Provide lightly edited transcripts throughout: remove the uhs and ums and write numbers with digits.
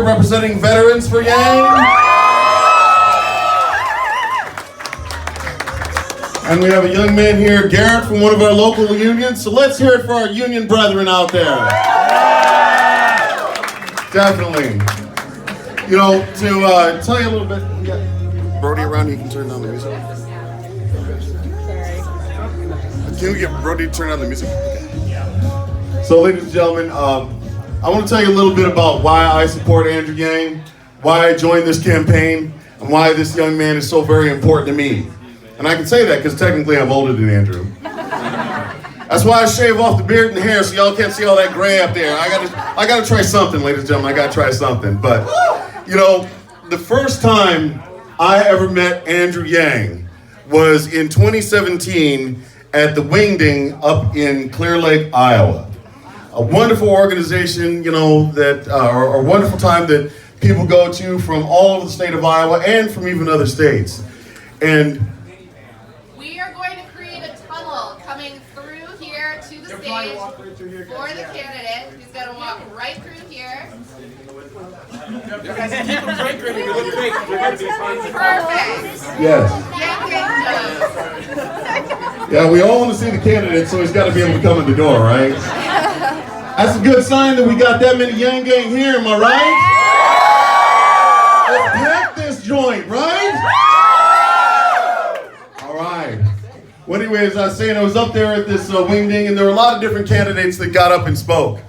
representing veterans for Yang. And we have a young man here, Garrett, from one of our local unions. So let's hear it for our union brethren out there. Definitely. You know, to tell you a little bit, we got Brody around, you can turn down the music. Can we get Brody to turn down the music? Okay. So ladies and gentlemen, I want to tell you a little bit about why I support Andrew Yang, why I joined this campaign, and why this young man is so very important to me. And I can say that because technically I'm older than Andrew. That's why I shave off the beard and hair so y'all can't see all that gray up there. I gotta try something, ladies and gentlemen. I gotta try something. But, you know, the first time I ever met Andrew Yang was in 2017 at the Wingding up in Clear Lake, Iowa. A wonderful organization, you know, that or a wonderful time that people go to from all over the state of Iowa and from even other states. And we are going to create a tunnel coming through here to the stage for the candidate. He's going to walk right through here. You guys keep them great, you look great. Perfect. yes. Yeah, we all want to see the candidate, so he's got to be able to come in the door, right? That's a good sign that we got that many Yang Gang here, am I right? Let's pack this joint, right? All right. Well, anyways, I was saying I was up there at this Wingding, and there were a lot of different candidates that got up and spoke.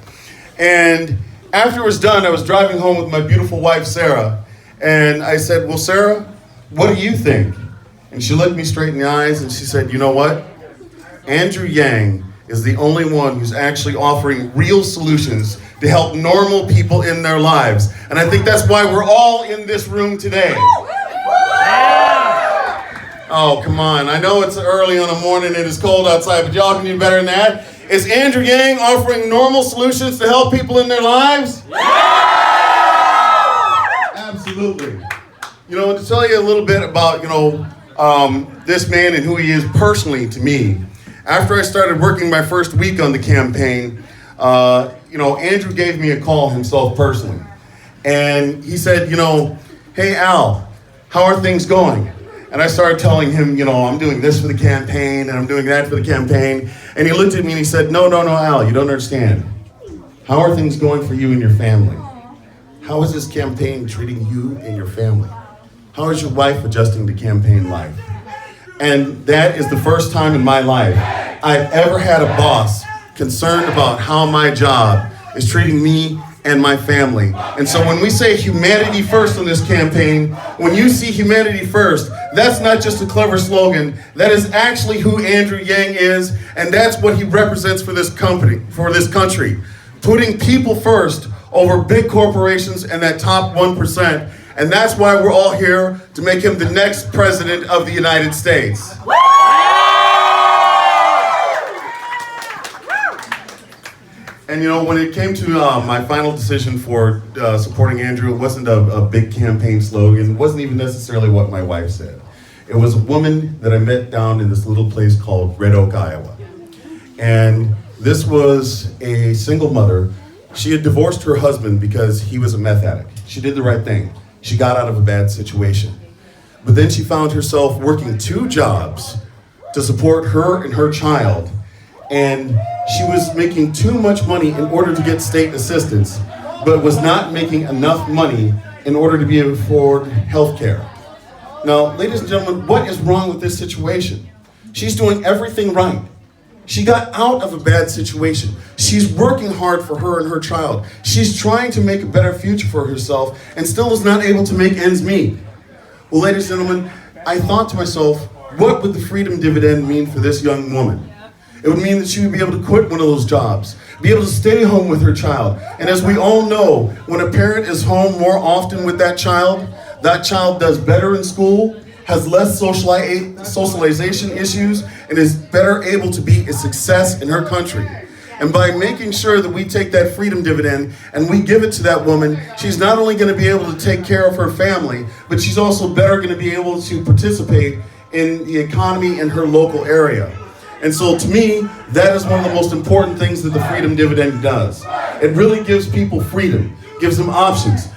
And after it was done, I was driving home with my beautiful wife, Sarah, and I said, well, Sarah, what do you think? And she looked me straight in the eyes and she said, you know what? Andrew Yang is the only one who's actually offering real solutions to help normal people in their lives. And I think that's why we're all in this room today. Oh, come on. I know it's early on a morning and it's cold outside, but y'all can do better than that. Is Andrew Yang offering normal solutions to help people in their lives? Absolutely. You know, to tell you a little bit about, you know, this man and who he is personally to me. After I started working my first week on the campaign, you know, Andrew gave me a call himself personally. And he said, you know, hey, Al, how are things going? And I started telling him, you know, I'm doing this for the campaign and I'm doing that for the campaign. And he looked at me and he said, no, Al, you don't understand. How are things going for you and your family? How is this campaign treating you and your family? How is your wife adjusting to campaign life? And that is the first time in my life I've ever had a boss concerned about how my job is treating me and my family. And so when we say humanity first on this campaign, when you see humanity first, that's not just a clever slogan. That is actually who Andrew Yang is, and that's what he represents for this company, for this country. Putting people first over big corporations and that top 1%. And that's why we're all here, to make him the next president of the United States. And you know, when it came to my final decision for supporting Andrew, it wasn't a big campaign slogan. It wasn't even necessarily what my wife said. It was a woman that I met down in this little place called Red Oak, Iowa. And this was a single mother. She had divorced her husband because he was a meth addict. She did the right thing. She got out of a bad situation. But then she found herself working 2 jobs to support her and her child. And she was making too much money in order to get state assistance, but was not making enough money in order to be able to afford health care. Now, ladies and gentlemen, what is wrong with this situation? She's doing everything right. She got out of a bad situation. She's working hard for her and her child. She's trying to make a better future for herself and still is not able to make ends meet. Well, ladies and gentlemen, I thought to myself, what would the freedom dividend mean for this young woman? It would mean that she would be able to quit one of those jobs, be able to stay home with her child. And as we all know, when a parent is home more often with that child does better in school, has less socialization issues, and is better able to be a success in her country. And by making sure that we take that freedom dividend and we give it to that woman, she's not only going to be able to take care of her family, but she's also better going to be able to participate in the economy in her local area. And so to me, that is one of the most important things that the freedom dividend does. It really gives people freedom, gives them options.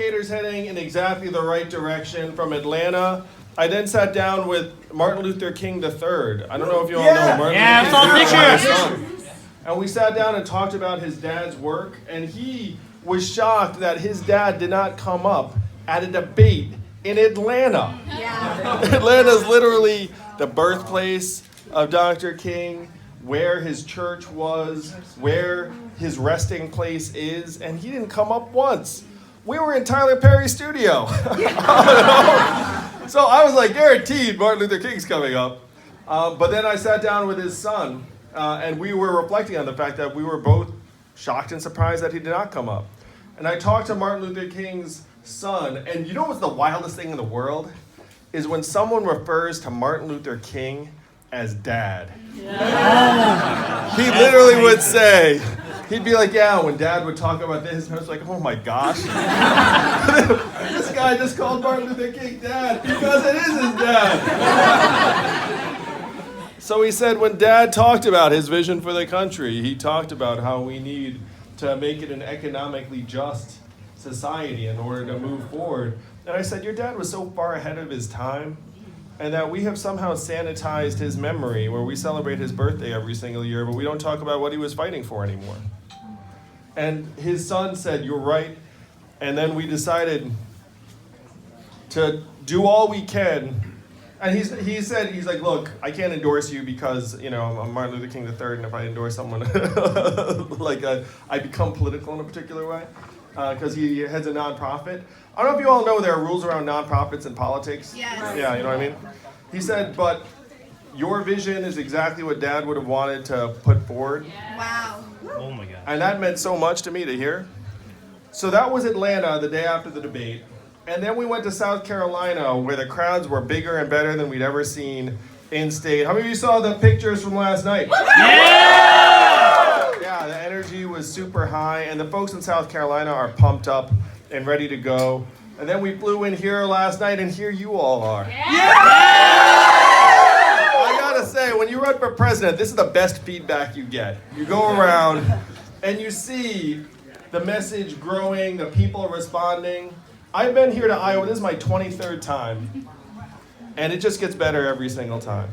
indicators heading in exactly the right direction from Atlanta. I then sat down with Martin Luther King III. I don't know if you all know Martin Luther King III. And we sat down and talked about his dad's work, and he was shocked that his dad did not come up at a debate in Atlanta. Yeah. Atlanta's literally the birthplace of Dr. King, where his church was, where his resting place is, and he didn't come up once. We were in Tyler Perry's studio. So I was like, guaranteed Martin Luther King's coming up. But then I sat down with his son, and we were reflecting on the fact that we were both shocked and surprised that he did not come up. And I talked to Martin Luther King's son, and you know what's the wildest thing in the world? Is when someone refers to Martin Luther King as dad. Yeah. He literally would say, he'd be like, yeah, when dad would talk about this, and I was like, oh my gosh. This guy just called Martin Luther King dad because it is his dad. So he said when dad talked about his vision for the country, he talked about how we need to make it an economically just society in order to move forward. And I said, your dad was so far ahead of his time, and that we have somehow sanitized his memory, where we celebrate his birthday every single year, but we don't talk about what he was fighting for anymore. And his son said, you're right. And then we decided to do all we can. And he said, he's like, look, I can't endorse you because, you know, I'm Martin Luther King III, and if I endorse someone, I become political in a particular way, because he heads a nonprofit. I don't know if you all know there are rules around nonprofits and politics. Yes. Yeah, you know what I mean? He said, but your vision is exactly what Dad would have wanted to put forward. Wow. Oh my God. And that meant so much to me to hear. So that was Atlanta the day after the debate. And then we went to South Carolina, where the crowds were bigger and better than we'd ever seen in state. How many of you saw the pictures from last night? Yeah! Yeah, the energy was super high, and the folks in South Carolina are pumped up and ready to go. And then we flew in here last night, and here you all are. I gotta say, when you run for president, this is the best feedback you get. You go around, and you see the message growing, the people responding. I've been here to Iowa, this is my 23rd time, and it just gets better every single time.